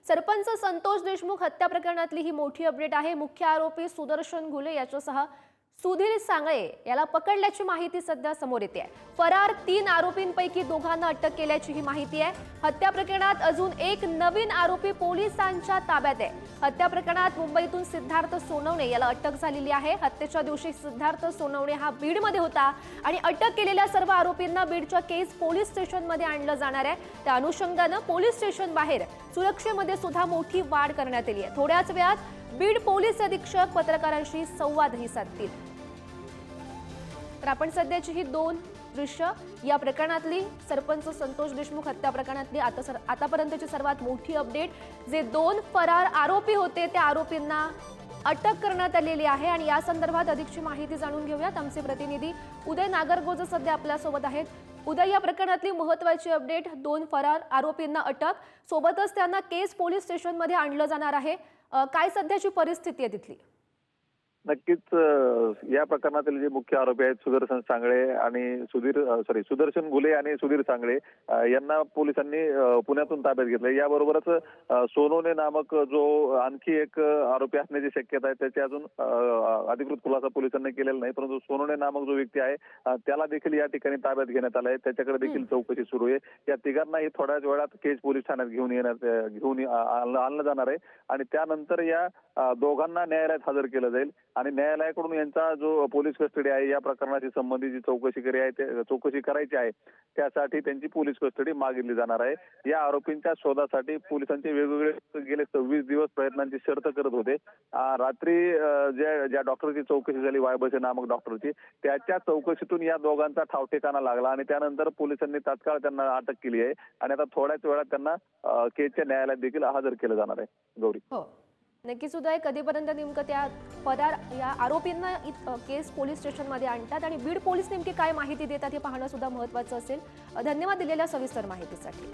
सरपंच संतोष देशमुख हत्या प्रकरणातली ही मोठी अपडेट आहे। मुख्य आरोपी सुदर्शन घुले याच्यासह सुधीर सांगळे याला पकडल्याची माहिती सध्या समोर येते आहे। फरार 3 आरोपींपैकी दोघांना अटक केल्याची ही माहिती आहे। हत्या प्रकरणात अजून एक नवीन आरोपी पोलिसांच्या ताब्यात आहे। हत्या प्रकरणात मुंबईतून सिद्धार्थ सोनवणे याला अटक झालेली आहे। हत्येच्या दिवशी सिद्धार्थ सोनवणे हा बीडमध्ये होता आणि अटक केलेल्या सर्व आरोपींना बीडच्या केस पोलीस स्टेशनमध्ये आणलं जाणार आहे। त्या अनुषंगाने पोलीस स्टेशन बाहेर सुरक्षेमध्ये सुद्धा मोठी वाढ करण्यात आली आहे। थोड्याच वेळात बीड पोलीस अधीक्षक पत्रकारांशी संवादही साधतील। तर आपण सध्याची ही 2 दृश्य या प्रकरणातली सरपंच संतोष देशमुख हत्या प्रकरणातली आतापर्यंतची सर्वात मोठी अपडेट, जे 2 फरार आरोपी होते त्या आरोपींना अटक करण्यात आलेली आहे आणि या संदर्भात अधिकची माहिती जाणून घेऊयात। आमचे प्रतिनिधी उदय नागरगोजे सध्या आपल्या सोबत आहेत। उदय, या प्रकरणातली महत्त्वाची अपडेट, 2 फरार आरोपींना अटक, सोबतच त्यांना केस पोलीस स्टेशनमध्ये आणलं जाणार आहे। काय सध्याची परिस्थिती आहे तिथली? नक्कीच या प्रकरणातील जे मुख्य आरोपी आहेत सुदर्शन सांगळे आणि सुदर्शन घुले आणि सुधीर सांगळे यांना पोलिसांनी पुण्यातून ताब्यात घेतले। याबरोबरच सोनवणे नामक जो आणखी एक आरोपी असण्याची शक्यता आहे, त्याची अजून अधिकृत खुलासा पोलिसांनी केलेला नाही, परंतु सोनवणे नामक जो व्यक्ती आहे त्याला देखील या ठिकाणी ताब्यात घेण्यात आलं आहे। त्याच्याकडे देखील चौकशी सुरू आहे। या तिघांनाही थोड्याच वेळात केज पोलीस ठाण्यात घेऊन आणलं जाणार आहे आणि त्यानंतर या दोघांना न्यायालयात हजर केलं जाईल आणि न्यायालयाकडून यांचा जो पोलीस कस्टडी आहे या प्रकरणाशी संबंधित जी चौकशी करायची आहे त्यासाठी त्यांची पोलीस कस्टडी मागितली जाणार आहे। या आरोपींच्या शोधासाठी पोलिसांचे वेगवेगळे गेले 26 दिवस प्रयत्नांची शर्त करत होते। रात्री ज्या डॉक्टरची चौकशी झाली, वायबसे नामक डॉक्टरची, त्याच्या चौकशीतून या दोघांचा ठावठिकाणा लागला आणि त्यानंतर पोलिसांनी तात्काळ त्यांना अटक केली आहे आणि आता थोड्याच वेळात त्यांना केजच्या न्यायालयात देखील हजर केलं जाणार आहे। गौरी, नक्कीच उदय, कधीपर्यंत नेमकं त्या फरार या आरोपींना केस पोलीस स्टेशनमध्ये आणतात आणि बीड पोलीस नेमकी काय माहिती देतात हे पाहणं सुद्धा महत्त्वाचं असेल। धन्यवाद दिलेल्या सविस्तर माहितीसाठी।